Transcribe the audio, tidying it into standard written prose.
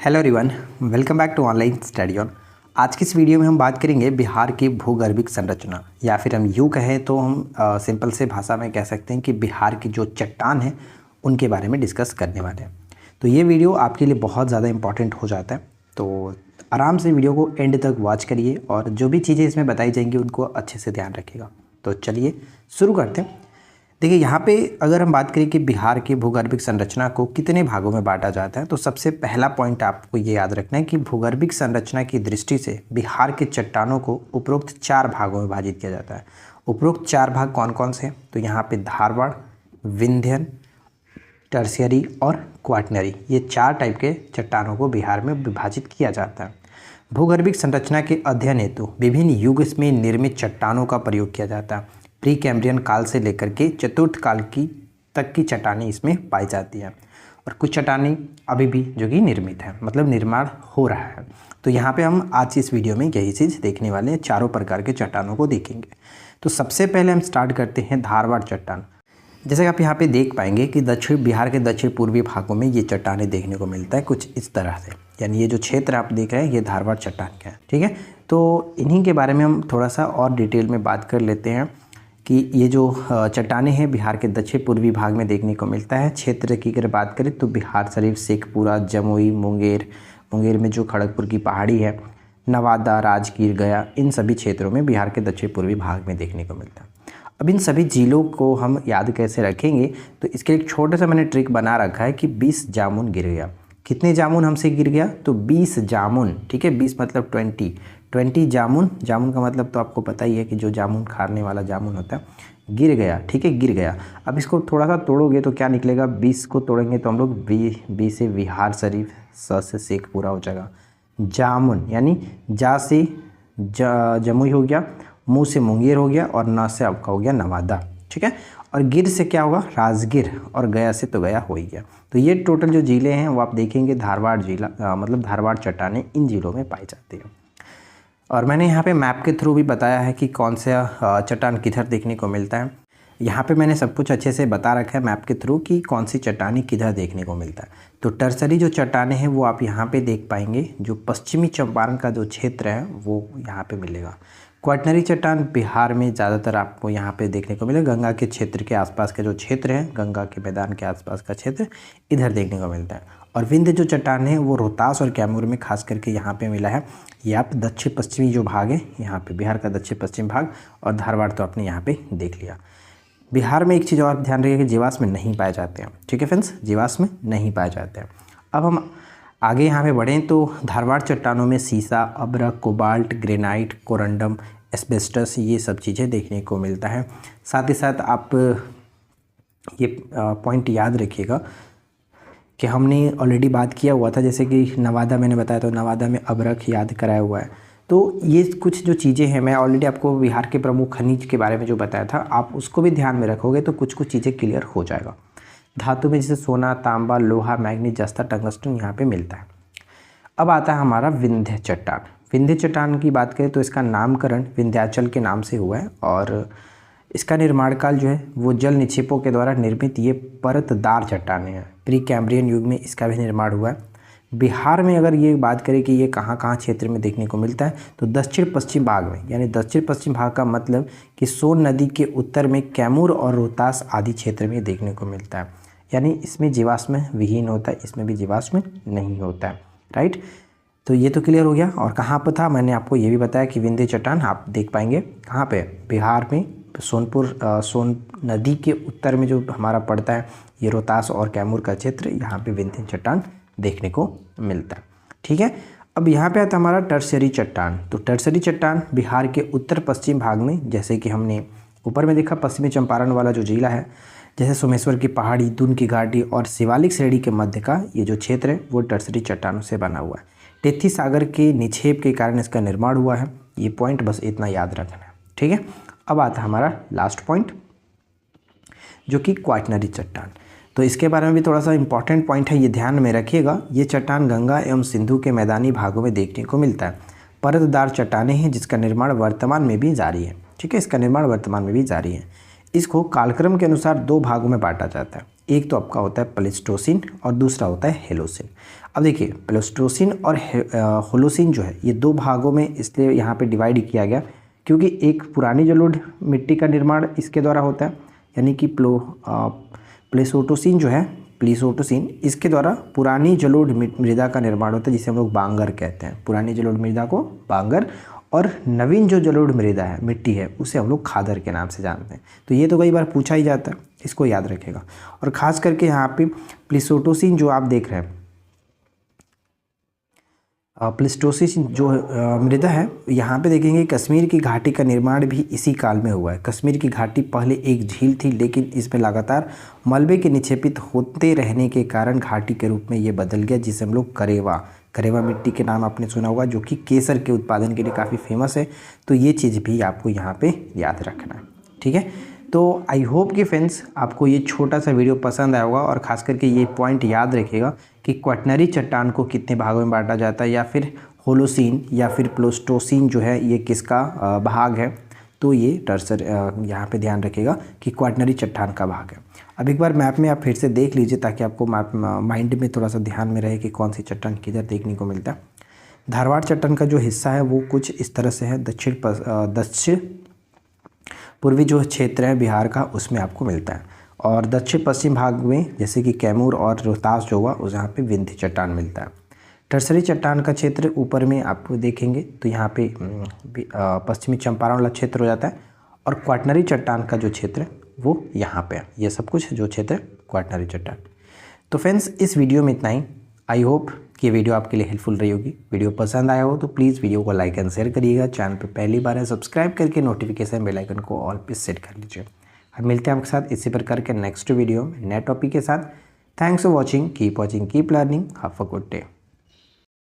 Hello everyone, welcome back to online study on. आज की इस वीडियो में हम बात करेंगे बिहार की भूगर्भिक संरचना, या फिर हम यूँ कहें तो हम सिंपल से भाषा में कह सकते हैं कि बिहार की जो चट्टान है उनके बारे में डिस्कस करने वाले हैं। तो ये वीडियो आपके लिए बहुत ज़्यादा इंपॉर्टेंट हो जाता है, तो आराम से वीडियो को एंड तक वॉच करिए और जो भी चीज़ें इसमें बताई जाएंगी उनको अच्छे से ध्यान रखिएगा। तो चलिए शुरू करते हैं। देखिए, यहाँ पे अगर हम बात करें कि बिहार की भूगर्भिक संरचना को कितने भागों में बांटा जाता है, तो सबसे पहला पॉइंट आपको ये याद रखना है कि भूगर्भिक संरचना की दृष्टि से बिहार के चट्टानों को उपरोक्त 4 भागों में विभाजित किया जाता है। उपरोक्त 4 भाग कौन कौन से हैं? तो यहाँ पे धारवाड़, विंध्यन, टर्शियरी और क्वाटनरी, ये 4 टाइप के चट्टानों को बिहार में विभाजित किया जाता है। भूगर्भिक संरचना के अध्ययन हेतु विभिन्न युग में निर्मित चट्टानों का प्रयोग किया जाता है। प्री कैम्ब्रियन काल से लेकर के चतुर्थ काल की तक की चट्टानें इसमें पाई जाती हैं और कुछ चट्टानें अभी भी जो कि निर्मित है, मतलब निर्माण हो रहा है। तो यहाँ पे हम आज इस वीडियो में यही चीज़ देखने वाले हैं, चारों प्रकार के चट्टानों को देखेंगे। तो सबसे पहले हम स्टार्ट करते हैं धारवाड़ चट्टान। जैसे कि आप यहाँ पे देख पाएंगे कि बिहार के दक्षिण पूर्वी भागों में ये चट्टानें देखने को मिलता है कुछ इस तरह से, यानी ये जो क्षेत्र आप देख रहे हैं ये धारवाड़ चट्टान का है। ठीक है, तो इन्हीं के बारे में हम थोड़ा सा और डिटेल में बात कर लेते हैं कि ये जो चट्टानें हैं बिहार के दक्षिण पूर्वी भाग में देखने को मिलता है। क्षेत्र की अगर बात करें तो बिहार शरीफ, शेखपुरा, जमुई, मुंगेर में जो खड़गपुर की पहाड़ी है, नवादा, राजगीर, गया, इन सभी क्षेत्रों में बिहार के दक्षिण पूर्वी भाग में देखने को मिलता है। अब इन सभी जिलों को हम याद कैसे रखेंगे, तो इसके एक छोटा सा मैंने ट्रिक बना रखा है कि 20 जामुन गिर गया। कितने जामुन हमसे गिर गया? तो 20 जामुन। ठीक है, 20 मतलब 20 जामुन। जामुन का मतलब तो आपको पता ही है कि जो जामुन खाने वाला जामुन होता है, गिर गया। ठीक है, गिर गया। अब इसको थोड़ा सा तोड़ोगे तो क्या निकलेगा? 20 को तोड़ेंगे तो हम लोग बी से बिहार शरीफ, स से शेखपुरा हो जाएगा। जामुन यानी जा से जमुई हो गया, मुँह से मुंगेर हो गया और न से आपका हो गया नवादा। ठीक है, और गिर से क्या होगा? राजगीर, और गया से तो गया हो ही गया। तो ये टोटल जो जिले हैं वो आप देखेंगे धारवाड़ जिला, मतलब धारवाड़ चट्टानें इन जिलों में पाई जाती है। और मैंने यहाँ पे मैप के थ्रू भी बताया है कि कौन सा चट्टान किधर देखने को मिलता है। यहाँ पे मैंने सब कुछ अच्छे से बता रखा है मैप के थ्रू कि कौन सी चट्टानें किधर देखने को मिलता है। तो टर्सरी जो चट्टानें हैं वो आप यहाँ पे देख पाएंगे, जो पश्चिमी चंपारण का जो क्षेत्र है वो यहाँ पे मिलेगा। क्वाटनरी चट्टान बिहार में ज़्यादातर आपको यहाँ पे देखने को मिलेगा। गंगा के क्षेत्र के आसपास का जो क्षेत्र है, गंगा के मैदान के आसपास का क्षेत्र, इधर देखने को मिलता है। और विंध्य जो चट्टान है वो रोहतास और कैमूर में खास करके यहाँ पे मिला है। ये आप दक्षिण पश्चिमी जो भाग है यहाँ पे, बिहार का दक्षिण पश्चिम भाग, और धारवाड़ तो आपने यहाँ पे देख लिया। बिहार में एक चीज़ और ध्यान रखिए कि जीवाश्म नहीं पाए जाते हैं। ठीक है फ्रेंड्स, जीवाश्म नहीं पाए जाते हैं। अब हम आगे यहाँ पे बढ़ें तो धारवाड़ चट्टानों में सीसा, अब्रक, कोबाल्ट, ग्रेनाइट, कोरंडम, एस्बेस्टस, ये सब चीज़ें देखने को मिलता है। साथ ही साथ आप ये पॉइंट याद रखिएगा कि हमने ऑलरेडी बात किया हुआ था, जैसे कि नवादा मैंने बताया, तो नवादा में अब्रक याद कराया हुआ है। तो ये कुछ जो चीज़ें हैं, मैं ऑलरेडी आपको बिहार के प्रमुख खनिज के बारे में जो बताया था, आप उसको भी ध्यान में रखोगे तो कुछ चीज़ें क्लियर हो जाएगा। धातु में जैसे सोना, तांबा, लोहा, मैग्नीज, जस्ता, टंगस्टन यहाँ पे मिलता है। अब आता है हमारा विंध्य चट्टान। विंध्य चट्टान की बात करें तो इसका नामकरण विंध्याचल के नाम से हुआ है और इसका निर्माण काल जो है वो जल निक्षेपों के द्वारा निर्मित ये परतदार चट्टानें हैं। प्री कैम्ब्रियन युग में इसका भी निर्माण हुआ है। बिहार में अगर ये बात करें कि ये कहाँ कहाँ क्षेत्र में देखने को मिलता है, तो दक्षिण पश्चिम भाग में, यानी दक्षिण पश्चिम भाग का मतलब कि सोन नदी के उत्तर में कैमूर और रोहतास आदि क्षेत्र में देखने को मिलता है। यानी इसमें जीवाश्म विहीन होता है, इसमें भी जीवाश्म नहीं होता है। राइट, तो ये तो क्लियर हो गया। और कहाँ पर था, मैंने आपको ये भी बताया कि विंध्य चट्टान आप देख पाएंगे कहाँ पे, बिहार में सोन नदी के उत्तर में जो हमारा पड़ता है ये रोहतास और कैमूर का क्षेत्र, यहाँ पे विंध्य चट्टान देखने को मिलता है। ठीक है, अब यहाँ पे आता हमारा टर्शियरी चट्टान। तो टर्शियरी चट्टान बिहार के उत्तर पश्चिम भाग में, जैसे कि हमने ऊपर में देखा पश्चिमी चंपारण वाला जो जिला है, जैसे सोमेश्वर की पहाड़ी, दून की घाटी और शिवालिक श्रेणी के मध्य का ये जो क्षेत्र है वो टर्शियरी चट्टानों से बना हुआ है। टेथी सागर के निक्षेप के कारण इसका निर्माण हुआ है। ये पॉइंट बस इतना याद रखना है। ठीक है, अब आता है हमारा लास्ट पॉइंट जो कि क्वाटनरी चट्टान। तो इसके बारे में भी थोड़ा सा इंपॉर्टेंट पॉइंट है, ये ध्यान में रखिएगा। ये चट्टान गंगा एवं सिंधु के मैदानी भागों में देखने को मिलता है। परतदार चट्टानें हैं जिसका निर्माण वर्तमान में भी जारी है। ठीक है, इसका निर्माण वर्तमान में भी जारी है। इसको कालक्रम के अनुसार 2 भागों में बांटा जाता है। एक तो आपका होता है प्लेस्टोसिन और दूसरा होता है हेलोसिन। अब देखिए प्लेस्टोसिन और होलोसिन जो है ये 2 भागों में इसलिए यहाँ पे डिवाइड किया गया क्योंकि एक पुरानी जलोढ़ मिट्टी का निर्माण इसके द्वारा होता है, यानी कि प्लेसोटोसिन जो है प्लीसोटोसिन इसके द्वारा पुरानी जलोढ़ मृदा का निर्माण होता है, जिसे हम लोग बांगर कहते हैं। पुरानी जलोढ़ मृदा को बांगर, और नवीन जो जलोढ़ मृदा है मिट्टी है उसे हम लोग खादर के नाम से जानते हैं। तो ये तो कई बार पूछा ही जाता है, इसको याद रखेगा। और ख़ास करके यहाँ पे प्लीसोटोसिन जो आप देख रहे हैं, प्लीस्टोसिन जो मृदा है, यहाँ पे देखेंगे कश्मीर की घाटी का निर्माण भी इसी काल में हुआ है। कश्मीर की घाटी पहले एक झील थी, लेकिन इसमें लगातार मलबे के निक्षेपित होते रहने के कारण घाटी के रूप में ये बदल गया, जिसे हम लोग करेवा मिट्टी के नाम आपने सुना होगा, जो कि केसर के उत्पादन के लिए काफ़ी फेमस है। तो ये चीज़ भी आपको यहाँ पे याद रखना है, ठीक है। तो आई होप कि फ्रेंड्स आपको ये छोटा सा वीडियो पसंद आया होगा, और ख़ास करके ये पॉइंट याद रखिएगा कि क्वाटनरी चट्टान को कितने भागों में बांटा जाता है, या फिर होलोसिन या फिर प्लेस्टोसिन जो है ये किसका भाग है। तो ये टर्सर यहाँ पे ध्यान रखिएगा कि क्वाटनरी चट्टान का भाग है। अब एक बार मैप में आप फिर से देख लीजिए, ताकि आपको माइंड में थोड़ा सा ध्यान में रहे कि कौन सी चट्टान किधर देखने को मिलता है। धारवाड़ चट्टान का जो हिस्सा है वो कुछ इस तरह से है, दक्षिण पूर्वी जो क्षेत्र है बिहार का उसमें आपको मिलता है, और दक्षिण पश्चिम भाग में जैसे कि कैमूर और रोहतास जो हुआ उस यहाँ पे विंध्य चट्टान मिलता है। टर्सरी चट्टान का क्षेत्र ऊपर में आप देखेंगे तो यहाँ पे पश्चिमी चंपारण वाला क्षेत्र हो जाता है, और क्वाटनरी चट्टान का जो क्षेत्र है वो यहाँ पे है। ये सब कुछ जो क्षेत्र है क्वाटनरी चट्टान। तो फ्रेंड्स इस वीडियो में इतना ही। आई होप कि ये वीडियो आपके लिए हेल्पफुल रही होगी। वीडियो पसंद आया हो तो प्लीज़ वीडियो को लाइक एंड शेयर करिएगा। चैनल पे पहली बार है सब्सक्राइब करके नोटिफिकेशन बेल आइकन को ऑल पे सेट कर लीजिए। हम मिलते हैं आपके साथ इसी प्रकार के नेक्स्ट वीडियो में नए टॉपिक के साथ। Thanks for watching, keep learning, have a good day.